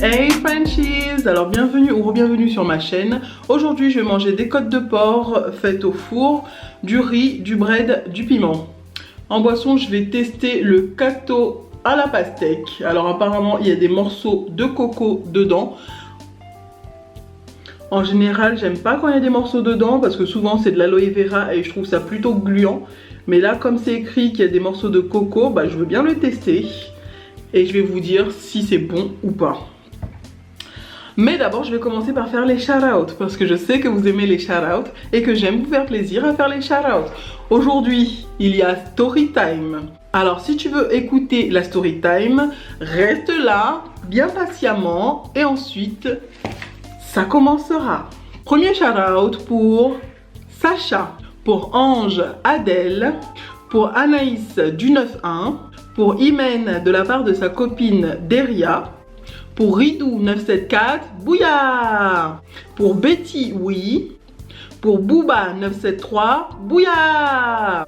Hey Frenchies, alors bienvenue ou re-bienvenue sur ma chaîne. Aujourd'hui je vais manger des côtes de porc faites au four, du riz, du bread, du piment. En boisson je vais tester le Cato à la pastèque. Alors apparemment il y a des morceaux de coco dedans. En général j'aime pas quand il y a des morceaux dedans parce que souvent c'est de l'aloe vera et je trouve ça plutôt gluant. Mais là comme c'est écrit qu'il y a des morceaux de coco, bah, je veux bien le tester. Et je vais vous dire si c'est bon ou pas. Mais d'abord je vais commencer par faire les shout-outs parce que je sais que vous aimez les shout-outs et que j'aime vous faire plaisir à faire les shout-outs. Aujourd'hui il y a story time. Alors si tu veux écouter la story time, reste là bien patiemment et ensuite ça commencera. Premier shout-out pour Sacha, pour Ange Adèle, pour Anaïs du 9-1, pour Imen de la part de sa copine Deria, pour Ridou 974, Bouya, pour Betty oui, pour Booba 973, Bouya,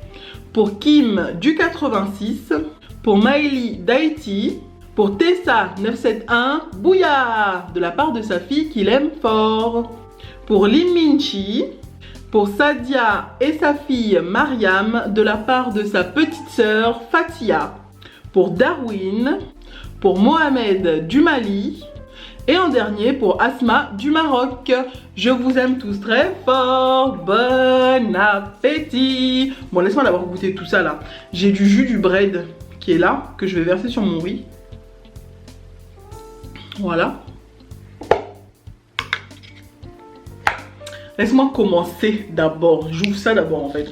pour Kim du 86, pour Maëlie d'Haïti, pour Tessa 971, Bouya, de la part de sa fille qu'il aime fort, pour Liminchi, pour Sadia et sa fille Mariam de la part de sa petite sœur Fatia, pour Darwin, pour Mohamed du Mali et en dernier pour Asma du Maroc. Je vous aime tous très fort, bon appétit. Bon, laisse-moi d'abord goûter tout ça là. J'ai du jus du bread qui est là, que je vais verser sur mon riz. Voilà. Laisse-moi commencer d'abord. J'ouvre ça d'abord en fait.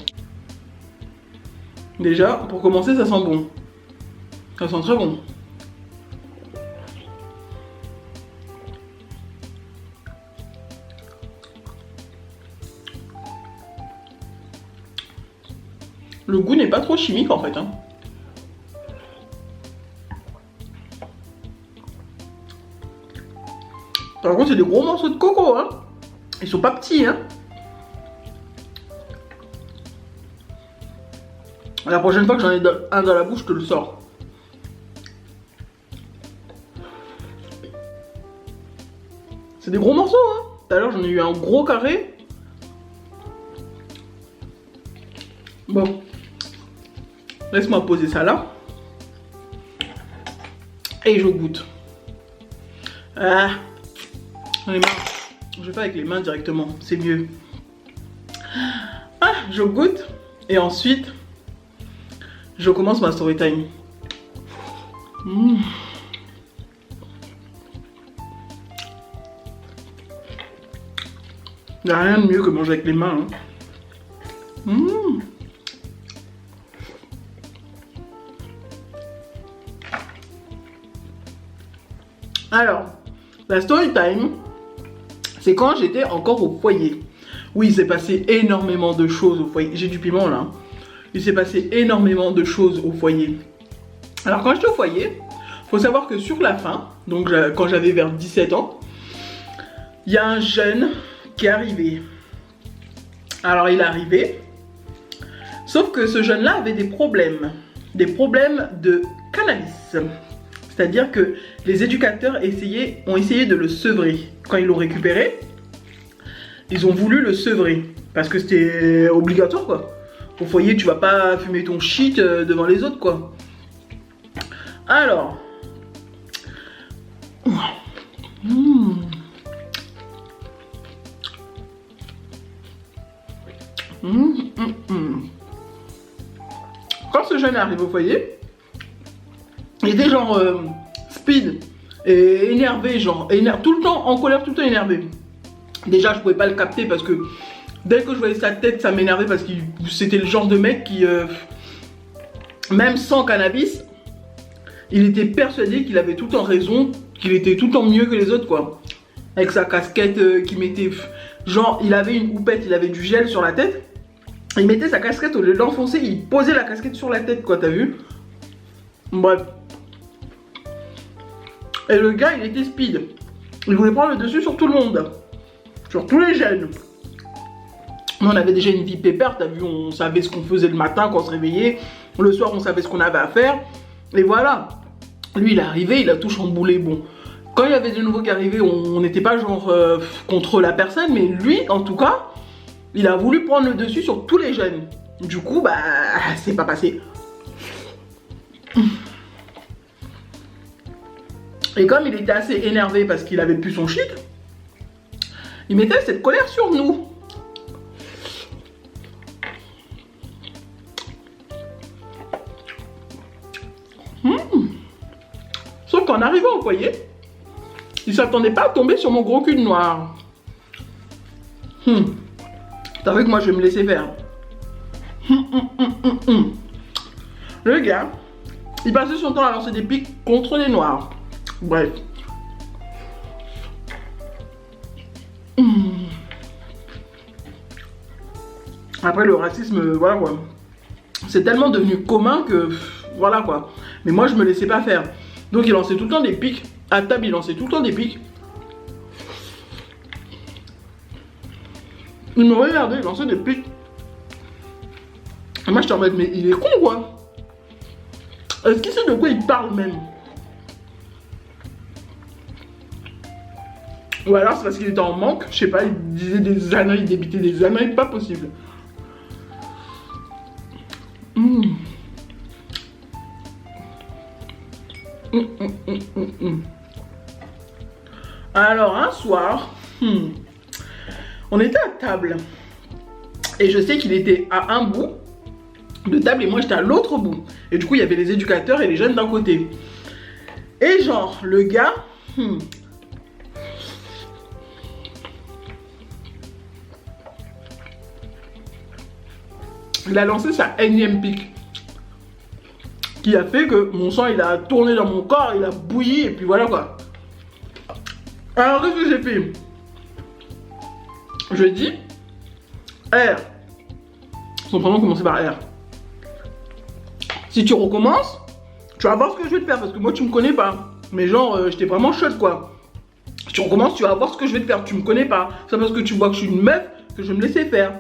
Déjà, pour commencer, ça sent bon. Ça sent très bon. Le goût n'est pas trop chimique en fait. Hein. Par contre, c'est des gros morceaux de coco. Hein. Ils sont pas petits. Hein. La prochaine fois que j'en ai un dans la bouche, je te le sors. C'est des gros morceaux. Hein. Tout à l'heure, j'en ai eu un gros carré. Bon. Laisse-moi poser ça là. Et je goûte. Ah, j'en ai marre. Je vais faire avec les mains directement, c'est mieux. Ah, je goûte. Et ensuite, je commence ma story time. Il n'y a rien de mieux que manger avec les mains. Hein. Alors, la story time, c'est quand j'étais encore au foyer. Oui, il s'est passé énormément de choses au foyer. J'ai du piment là. Il s'est passé énormément de choses au foyer. Alors, quand j'étais au foyer, il faut savoir que sur la fin, donc quand j'avais vers 17 ans, il y a un jeune qui est arrivé. Alors, il est arrivé, sauf que ce jeune-là avait des problèmes de cannabis. C'est-à-dire que les éducateurs ont essayé de le sevrer. Quand ils l'ont récupéré, ils ont voulu le sevrer. Parce que c'était obligatoire quoi. Au foyer, tu vas pas fumer ton shit devant les autres quoi. Alors. Quand ce jeune arrive au foyer, il était genre speed et énervé, genre tout le temps en colère, tout le temps énervé. Déjà je pouvais pas le capter parce que dès que je voyais sa tête ça m'énervait parce que c'était le genre de mec qui même sans cannabis il était persuadé qu'il avait tout le temps raison, qu'il était tout le temps mieux que les autres quoi. Avec sa casquette qu'il mettait, genre il avait une houppette, il avait du gel sur la tête. Il mettait sa casquette au lieu de l'enfoncer, il posait la casquette sur la tête quoi, t'as vu? Bref. Et le gars, il était speed. Il voulait prendre le dessus sur tout le monde. Sur tous les jeunes. Nous, on avait déjà une vie pépère, t'as vu, on savait ce qu'on faisait le matin quand on se réveillait. Le soir, on savait ce qu'on avait à faire. Et voilà. Lui, il est arrivé, il a tout chamboulé. Bon, quand il y avait des nouveaux qui arrivaient, on n'était pas genre contre la personne, mais lui, en tout cas, il a voulu prendre le dessus sur tous les jeunes. Du coup, bah, c'est pas passé. Et comme il était assez énervé parce qu'il avait plus son shit, il mettait cette colère sur nous. Sauf qu'en arrivant, vous voyez, il s'attendait pas à tomber sur mon gros cul de noir. T'as vu que moi je vais me laisser faire. Le gars, il passait son temps à lancer des pics contre les noirs. Bref. Après le racisme, voilà quoi. C'est tellement devenu commun que voilà quoi. Mais moi je me laissais pas faire. Donc il lançait tout le temps des pics. À table il lançait tout le temps des pics. Il me regardait, il lançait des pics. Et moi je en mode mais il est con quoi. Est-ce qu'il sait de quoi il parle même? Ou alors c'est parce qu'il était en manque, je sais pas, il disait des âneries, il débitait des âneries, pas possible. Alors un soir, on était à table et je sais qu'il était à un bout de table et moi j'étais à l'autre bout. Et du coup il y avait les éducateurs et les jeunes d'un côté. Et genre le gars, il a lancé sa énième pique qui a fait que mon sang il a tourné dans mon corps, il a bouilli et puis voilà quoi. Alors qu'est-ce que j'ai fait? Je dis R. Son prénom commençait par R. Si tu recommences, tu vas voir ce que je vais te faire parce que moi tu me connais pas. Mais genre j'étais vraiment chaude quoi. Si tu recommences, tu vas voir ce que je vais te faire. Tu me connais pas. C'est parce que tu vois que je suis une meuf que je vais me laisser faire.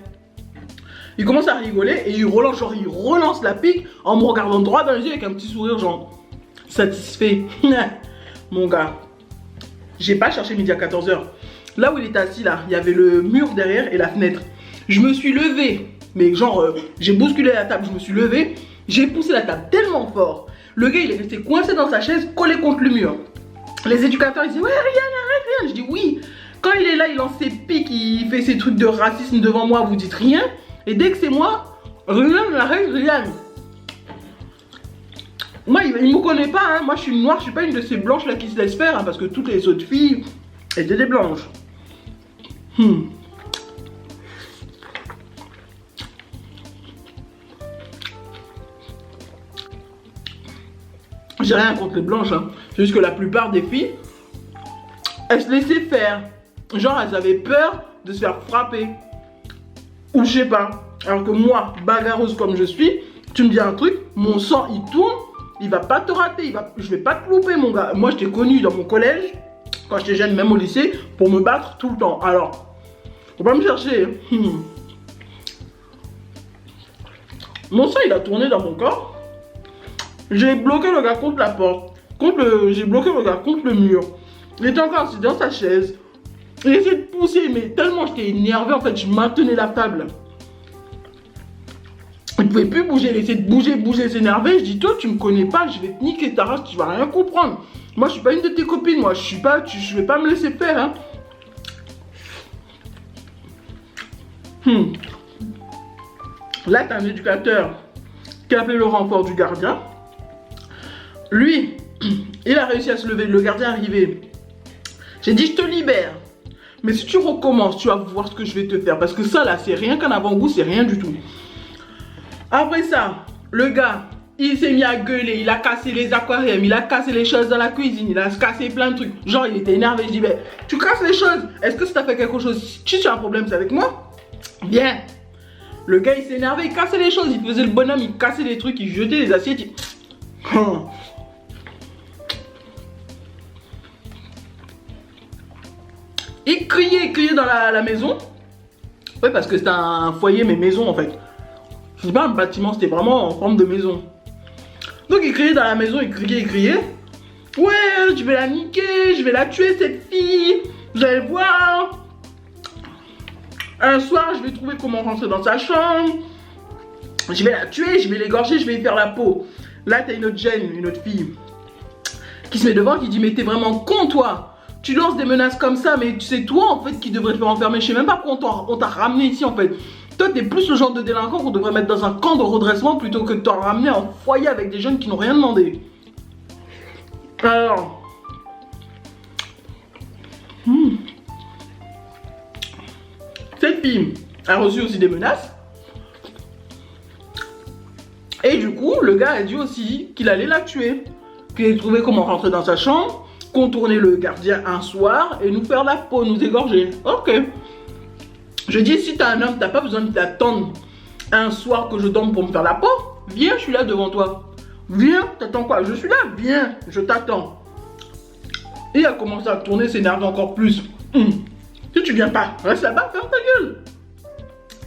Il commence à rigoler et il relance la pique en me regardant droit dans les yeux avec un petit sourire genre satisfait. Mon gars, j'ai pas cherché midi à 14 h. Là où il était assis là, il y avait le mur derrière et la fenêtre. Je me suis levée, mais genre j'ai bousculé la table, je me suis levée, j'ai poussé la table tellement fort. Le gars il est resté coincé dans sa chaise, collé contre le mur. Les éducateurs ils disent ouais Ryan arrête Ryan. Je dis oui. Quand il est là, il lance ses piques, il fait ses trucs de racisme devant moi, vous dites rien. Et dès que c'est moi, Ryan arrête Ryan. Moi il me connaît pas, hein. Moi je suis noire, je suis pas une de ces blanches là qui se laissent faire, hein, parce que toutes les autres filles étaient des blanches. J'ai rien contre les blanches, hein. C'est juste que la plupart des filles, elles se laissaient faire. Genre elles avaient peur de se faire frapper. Ou je sais pas. Alors que moi, bagarreuse comme je suis, tu me dis un truc, mon sang il tourne, il va pas te rater, je vais pas te louper mon gars. Moi je t'ai connu dans mon collège, quand j'étais jeune, même au lycée, pour me battre tout le temps. Alors, faut pas me chercher. Mon sang il a tourné dans mon corps. J'ai bloqué le gars contre la porte. J'ai bloqué le gars contre le mur. Il était encore assis dans sa chaise. Il essayait de pousser, mais tellement j'étais énervé, en fait, je maintenais la table. Il pouvait plus bouger, il essayait de bouger, s'énerver. Je dis, toi, tu me connais pas, je vais te niquer ta race, tu vas rien comprendre. Moi, je suis pas une de tes copines, moi, je vais pas me laisser faire, hein. Là, t'as un éducateur qui a appelé le renfort du gardien. Lui, il a réussi à se lever, le gardien est arrivé. J'ai dit, je te libère. Mais si tu recommences, tu vas voir ce que je vais te faire. Parce que ça, là, c'est rien qu'un avant-goût, c'est rien du tout. Après ça, le gars, il s'est mis à gueuler, il a cassé les aquariums, il a cassé les choses dans la cuisine, il a cassé plein de trucs. Genre, il était énervé, je dis, mais tu casses les choses. Est-ce que si t'as fait quelque chose, si tu as un problème, c'est avec moi? Bien. Le gars, il s'est énervé, il cassait les choses, il faisait le bonhomme, il cassait les trucs, il jetait les assiettes. Il criait dans la maison. Ouais, parce que c'était un foyer, mais maison en fait. C'est pas un bâtiment, c'était vraiment en forme de maison. Donc il criait dans la maison, il criait. Ouais, je vais la niquer, je vais la tuer cette fille. Vous allez voir. Un soir, je vais trouver comment rentrer dans sa chambre. Je vais la tuer, je vais l'égorger, je vais lui faire la peau. Là, t'as une autre Jen, une autre fille, qui se met devant, qui dit mais t'es vraiment con toi. Tu lances des menaces comme ça, mais c'est toi en fait qui devrais te faire enfermer. Je sais même pas pourquoi on t'a ramené ici en fait. Toi, t'es plus le genre de délinquant qu'on devrait mettre dans un camp de redressement plutôt que de te ramener en foyer avec des jeunes qui n'ont rien demandé. Alors... Cette fille a reçu aussi des menaces. Et du coup, le gars a dit aussi qu'il allait la tuer. Qu'il allait trouver comment rentrer dans sa chambre, contourner le gardien un soir et nous faire la peau, nous égorger. Ok. Je dis, si t'as un homme, t'as pas besoin d'attendre un soir que je dorme pour me faire la peau. Viens, je suis là devant toi. Viens, t'attends quoi? Je suis là, viens, je t'attends. Et il a commencé à tourner, s'énerver encore plus. Si tu viens pas, reste là-bas, ferme ta gueule.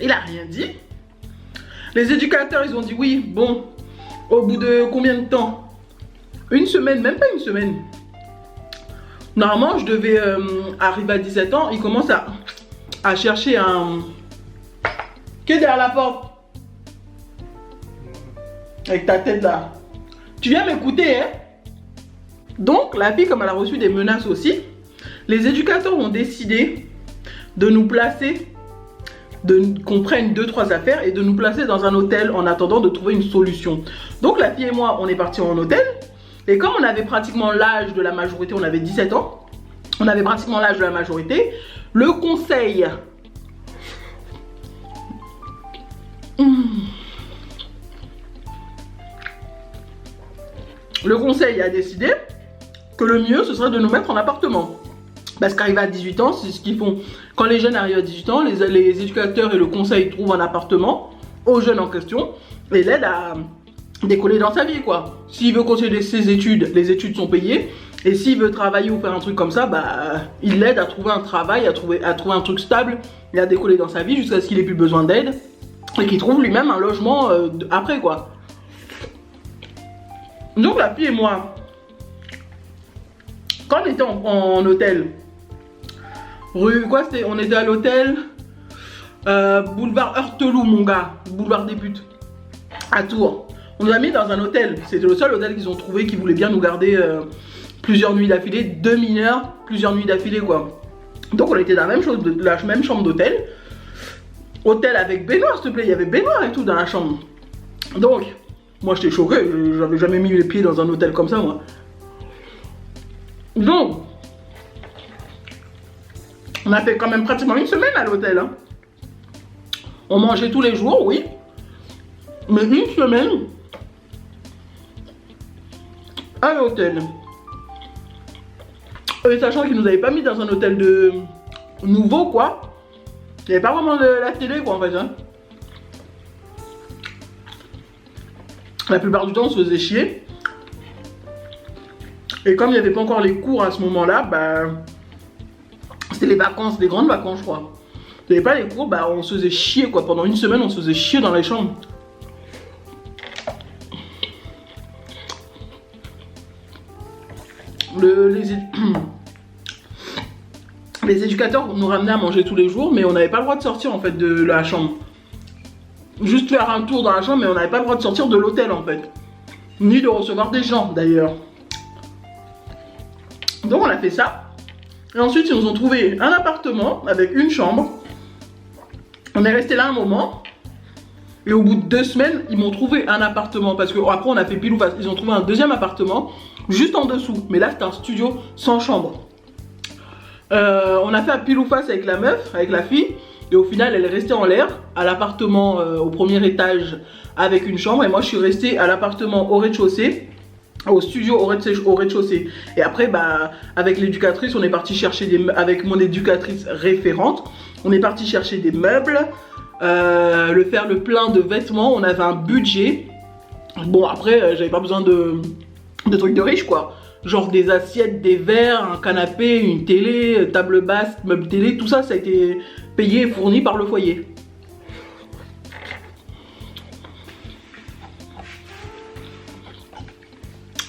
Il a rien dit. Les éducateurs, ils ont dit oui, bon, au bout de combien de temps? Une semaine, même pas une semaine. Normalement, je devais arriver à 17 ans, il commence à chercher un... Qui est derrière la porte? Avec ta tête là. Tu viens m'écouter, hein? Donc, la fille, comme elle a reçu des menaces aussi, les éducateurs ont décidé de nous placer, qu'on prenne 2-3 affaires et de nous placer dans un hôtel en attendant de trouver une solution. Donc, la fille et moi, on est partis en hôtel. Et comme on avait pratiquement l'âge de la majorité, on avait 17 ans, on avait pratiquement l'âge de la majorité, le conseil... Le conseil a décidé que le mieux, ce serait de nous mettre en appartement. Parce qu'arriver à 18 ans, c'est ce qu'ils font. Quand les jeunes arrivent à 18 ans, les éducateurs et le conseil trouvent un appartement aux jeunes en question et l'aident à décoller dans sa vie, quoi. S'il veut continuer ses études, les études sont payées. Et s'il veut travailler ou faire un truc comme ça, bah, il l'aide à trouver un travail, à trouver un truc stable et à décoller dans sa vie jusqu'à ce qu'il ait plus besoin d'aide et qu'il trouve lui-même un logement après, quoi. Donc la fille et moi, quand on était en hôtel, on était à l'hôtel boulevard Heurteloup, mon gars, boulevard des putes, à Tours. On nous a mis dans un hôtel, c'était le seul hôtel qu'ils ont trouvé qui voulait bien nous garder plusieurs nuits d'affilée, 2 mineurs, plusieurs nuits d'affilée, quoi. Donc on était dans la même chambre d'hôtel, hôtel avec baignoire, s'il te plaît, il y avait baignoire et tout dans la chambre. Donc, moi j'étais choqué, j'avais jamais mis les pieds dans un hôtel comme ça, moi. Donc, on a fait quand même pratiquement une semaine à l'hôtel, hein. On mangeait tous les jours, oui. Mais une semaine à l'hôtel. Et sachant qu'ils nous avaient pas mis dans un hôtel de nouveau, quoi. Il n'y avait pas vraiment de la télé, quoi, en fait, hein. La plupart du temps, on se faisait chier. Et comme il n'y avait pas encore les cours à ce moment-là, bah... C'était les vacances, les grandes vacances, je crois. Il n'y avait pas les cours, bah on se faisait chier, quoi. Pendant une semaine, on se faisait chier dans les chambres. Les éducateurs nous ramenaient à manger tous les jours, mais on n'avait pas le droit de sortir, en fait, de la chambre. Juste faire un tour dans la chambre, mais on n'avait pas le droit de sortir de l'hôtel, en fait. Ni de recevoir des gens, d'ailleurs. Donc, on a fait ça. Et ensuite, ils nous ont trouvé un appartement avec une chambre. On est resté là un moment. Et au bout de 2 semaines, ils m'ont trouvé un appartement. Parce que après, on a fait pile ou face. Ils ont trouvé un deuxième appartement juste en dessous. Mais là, c'était un studio sans chambre. On a fait un pile ou face avec la meuf, avec la fille. Et au final, elle est restée en l'air à l'appartement au premier étage avec une chambre. Et moi, je suis restée à l'appartement au rez-de-chaussée, au studio au rez-de-chaussée. Et après, bah, avec l'éducatrice, on est parti chercher avec mon éducatrice référente, on est parti chercher des meubles, faire le plein de vêtements. On avait un budget. Bon, après, j'avais pas besoin de trucs de riche, quoi. Genre des assiettes, des verres, un canapé, une télé, table basse, meuble télé, tout ça, ça a été payé et fourni par le foyer.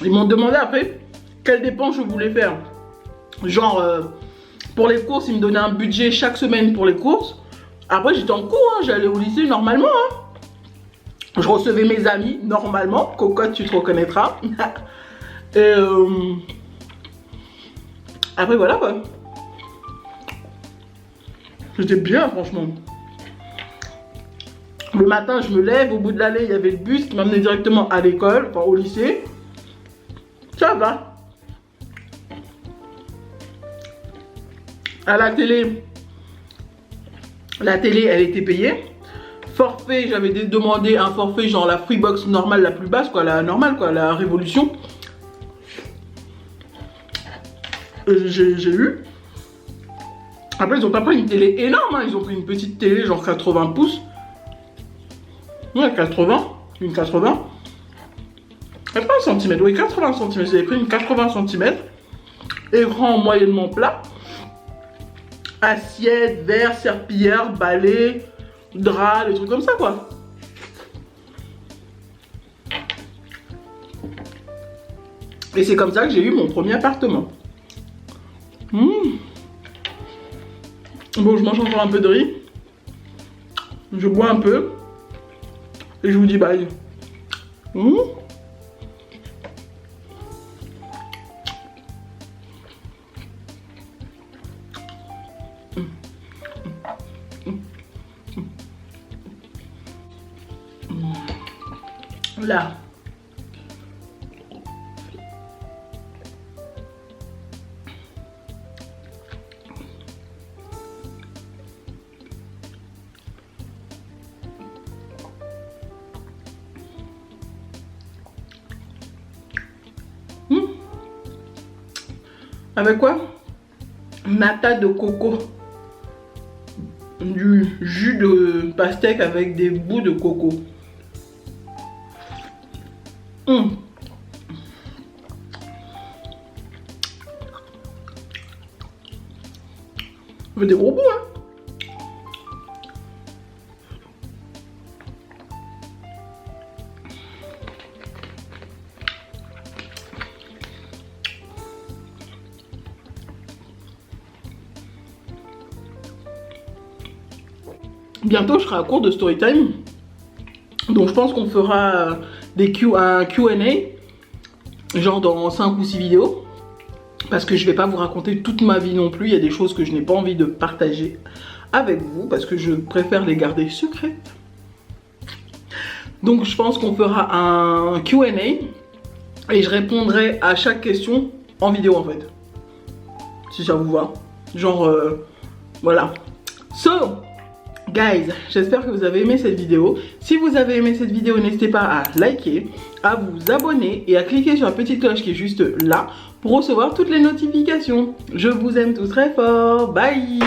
Ils m'ont demandé après quelles dépenses je voulais faire. Genre, pour les courses, ils me donnaient un budget chaque semaine pour les courses. Après, j'étais en cours, hein, j'allais au lycée normalement. Hein. Je recevais mes amis normalement. Cocotte, tu te reconnaîtras. Et après, voilà quoi. J'étais bien, franchement. Le matin, je me lève. Au bout de l'allée, il y avait le bus qui m'amenait directement à l'école, enfin au lycée. Ça va. À la télé, elle était payée. Forfait, j'avais demandé un forfait genre la Freebox normale la plus basse, quoi, la normale, quoi, la Révolution. J'ai eu. Après, ils ont pas pris une télé énorme, hein. Ils ont pris une petite télé genre 80 pouces. Ouais, 80, une 80. 80 cm, oui, 80 cm. J'avais pris une 80 cm. Écran moyennement plat. Assiette, verre, serpillière, balai, drap, des trucs comme ça, quoi. Et c'est comme ça que j'ai eu mon premier appartement. Bon, je mange encore un peu de riz. Je bois un peu. Et je vous dis bye. Là. Avec quoi? Nata de coco. Du jus de pastèque avec des bouts de coco. Ça fait des gros bouts, hein. Bientôt, je serai à court de story time. Donc, je pense qu'on fera un Q&A, genre dans 5 ou 6 vidéos. Parce que je vais pas vous raconter toute ma vie non plus. Il y a des choses que je n'ai pas envie de partager avec vous. Parce que je préfère les garder secrètes. Donc, je pense qu'on fera un Q&A. Et je répondrai à chaque question en vidéo, en fait. Si ça vous va. Genre, voilà. So, guys, j'espère que vous avez aimé cette vidéo. Si vous avez aimé cette vidéo, n'hésitez pas à liker, à vous abonner et à cliquer sur la petite cloche qui est juste là pour recevoir toutes les notifications. Je vous aime tous très fort. Bye.